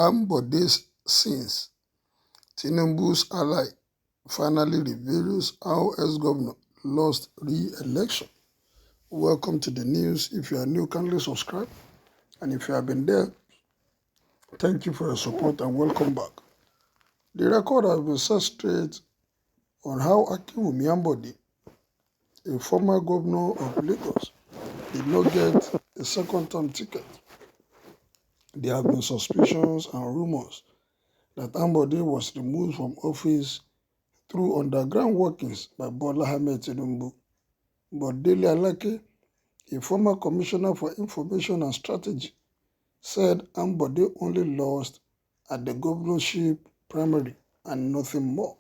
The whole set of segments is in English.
Ambode's sins. Tinubu's ally finally reveals how ex-governor lost re-election. Welcome to the news. If you are new, kindly subscribe. And if you have been there, thank you for your support and welcome back. The record has been set straight on how Ambode, a former governor of Lagos, did not get a second-term ticket. There have been suspicions and rumors that Ambode was removed from office through underground workings by Bola Ahmed Tinubu. But Alake, a former commissioner for information and strategy, said Ambode only lost at the governorship primary and nothing more.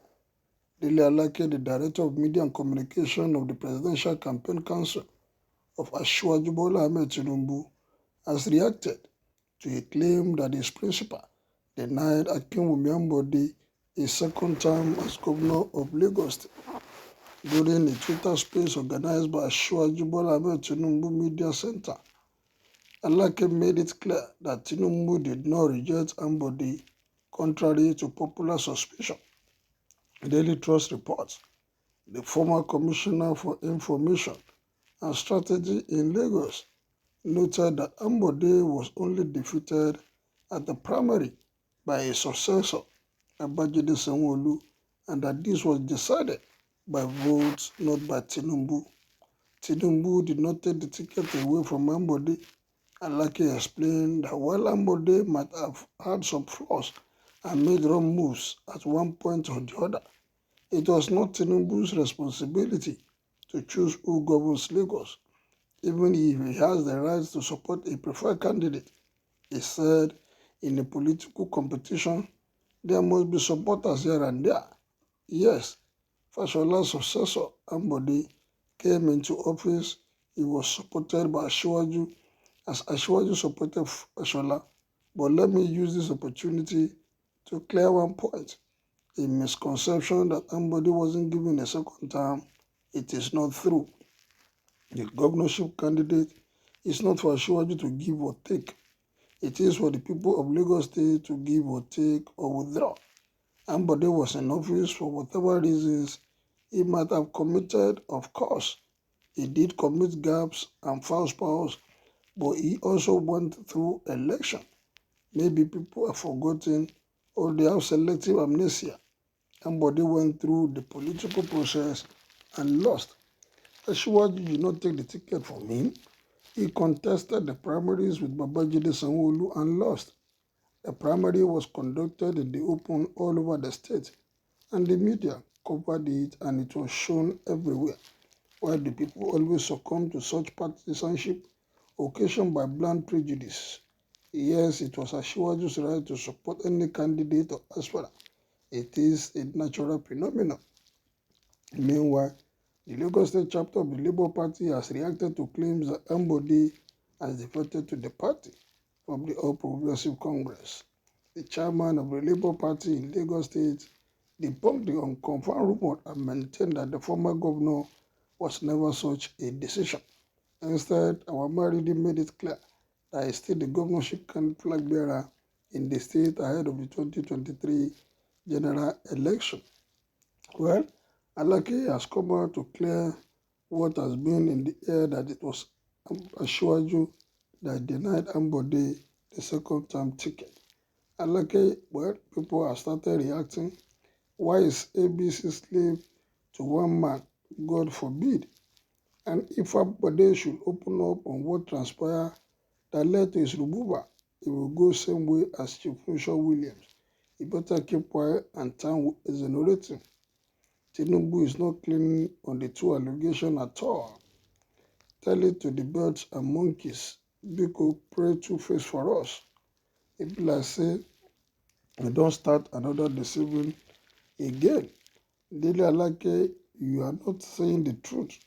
Alake, the director of media and communication of the Presidential Campaign Council of Asiwaju Bola Ahmed Tinubu, has reacted to a claim that his principal denied Ambode a second term as governor of Lagos State. During a Twitter space organized by Asiwaju Bola Ahmed Tinubu Media Center, Alake made it clear that Tinubu did not reject Ambode, contrary to popular suspicion. Daily Trust reports the former commissioner for information and strategy in Lagos noted that Ambode was only defeated at the primary by a successor, Babajide Sanwo-Olu, and that this was decided by votes, not by Tinubu. Tinubu did not take the ticket away from Ambode. Alake explained that while Ambode might have had some flaws and made wrong moves at one point or the other, it was not Tinubu's responsibility to choose who governs Lagos, even if he has the right to support a preferred candidate. He said, in a political competition, there must be supporters here and there. Yes, Fashola's successor, Ambode, came into office. He was supported by Asiwaju, as Asiwaju supported Fashola. But let me use this opportunity to clear one point. A misconception that Ambode wasn't given a second term. It is not true. The governorship candidate is not for Asiwaju to give or take. It is for the people of Lagos State to give or take or withdraw. Ambode was in office for whatever reasons he might have committed. Of course, he did commit gaps and false powers, but he also went through election. Maybe people have forgotten or they have selective amnesia. Ambode went through the political process and lost. Asiwaju did not take the ticket from him. He contested the primaries with Babajide Sanwo-Olu and lost. The primary was conducted in the open all over the state, and the media covered it, and it was shown everywhere. Why do people always succumb to such partisanship occasioned by blind prejudice? Yes, it was Asiwaju's right to support any candidate or aspirant. It is a natural phenomenon. Meanwhile, the Lagos State chapter of the Labour Party has reacted to claims that Ambode has defected to the party from the All Progressive Congress. The chairman of the Labour Party in Lagos State debunked the unconfirmed rumor and maintained that the former governor was never such a decision. Instead, our Maridi made it clear that he is still the governorship flag bearer in the state ahead of the 2023 general election. Well, Alake has come out to clear what has been in the air, that it was Asiwaju that denied Ambode the second term ticket. Alake, well, people have started reacting. Why is ABC slave to one man? God forbid. And if Ambode should open up on what transpired that led to his removal, it will go same way as Chief Williams. He better keep quiet and time exonerating. Tinubu is not clean on the two allegations at all. Tell it to the birds and monkeys. Biko pray two-face for us. If like say, we don't start another deceiving again. Alake, you are not saying the truth.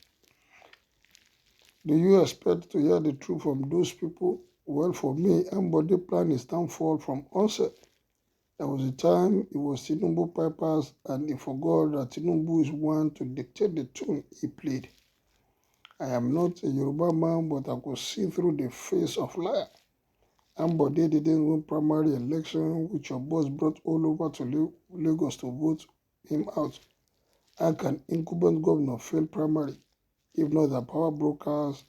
Do you expect to hear the truth from those people? Well, for me, Ambode planned his downfall from onset. There was a time it was Tinubu pipers, and he forgot that Tinubu is one to dictate the tune he played. I am not a Yoruba man, but I could see through the face of liar. Ambode didn't win primary election, which your boss brought all over to Lagos to vote him out. How can incumbent governor fail primary if not the power brokers,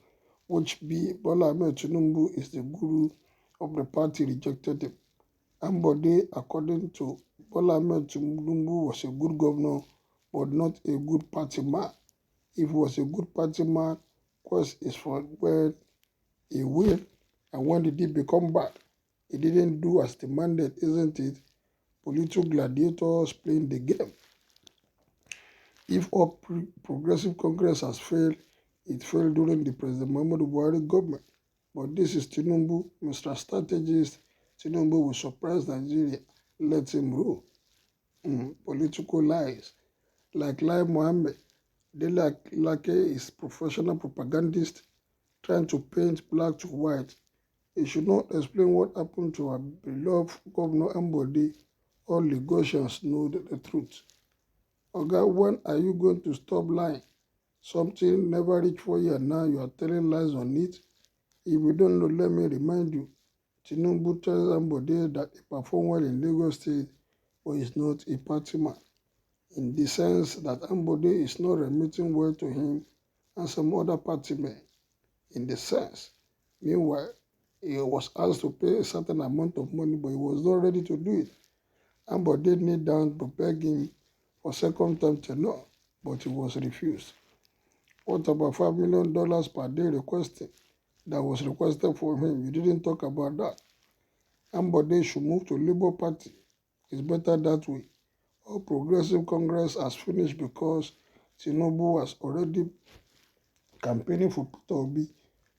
which be Bola Ahmed Tinubu is the guru of the party, rejected him? Ambode, according to Bola Ahmed Tinubu, was a good governor, but not a good party man. If he was a good party man, question is for when he win and when did he become bad? He didn't do as demanded, isn't it? Political gladiators playing the game. If all progressive Congress has failed, it failed during the President Muhammadu Buhari government. But this is Tinubu, Mr. Strategist. Tinubu will surprise Nigeria. Let him rule. Political lies. Like Lai Mohammed, Alake is professional propagandist trying to paint black to white. He should not explain what happened to our beloved Governor Ambode. All Lagosians know the truth. Oga, when are you going to stop lying? Something never reached 4 years now, you are telling lies on it. If you don't know, let me remind you. Tinubu tells Ambode that he performed well in Lagos State, but is not a party man, in the sense that Ambode is not remitting well to him and some other party men, in the sense. Meanwhile, he was asked to pay a certain amount of money, but he was not ready to do it. Ambode knelt down to beg him for second time tenure, but he was refused. What about $5 million per day requesting that was requested for him? You didn't talk about that. Ambode should move to Labour Party. It's better that way. All Progressive Congress has finished because Tinubu was already campaigning for Peter Obi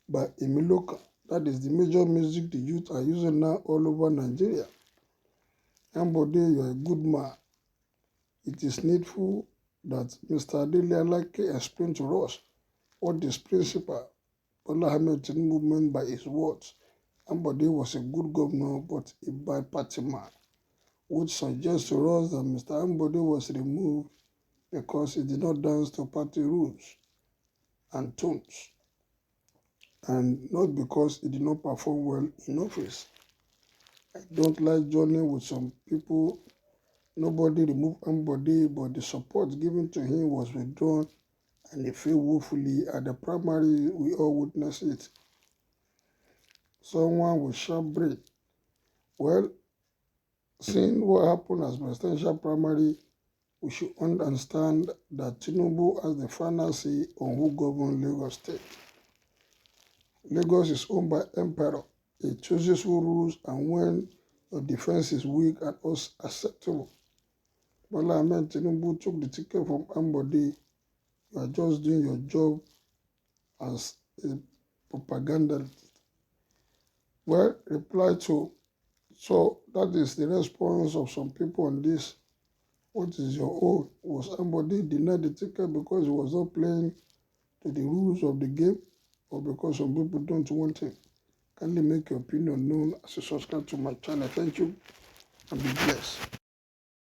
by Emiloka. That is the major music the youth are using now all over Nigeria. Ambode, you are a good man. It is needful that Mr. Alake explain to us what his principal, Bola Ahmed Tinubu, meant by his words. Ambode was a good governor, but a bad party man, which suggests to us that Mr. Ambode was removed because he did not dance to party rules and tones, and not because he did not perform well in office. I don't like joining with some people. Nobody removed Ambode, but the support given to him was withdrawn, and he failed woefully at the primary. We all witnessed it. Someone with sharp brain. Well, seeing what happened as presidential primary, we should understand that Tinubu has the final say on who governs Lagos State. Lagos is owned by Emperor. He chooses who rules and when your defense is weak and acceptable. Bola Ahmed Tinubu took the ticket from Ambode. You are just doing your job as a propagandist. Well, reply to, so that is the response of some people on this. What is your own? Was Ambode denied the ticket because he was not playing to the rules of the game, or because some people don't want him? Kindly make your opinion known as you subscribe to my channel. Thank you and be blessed.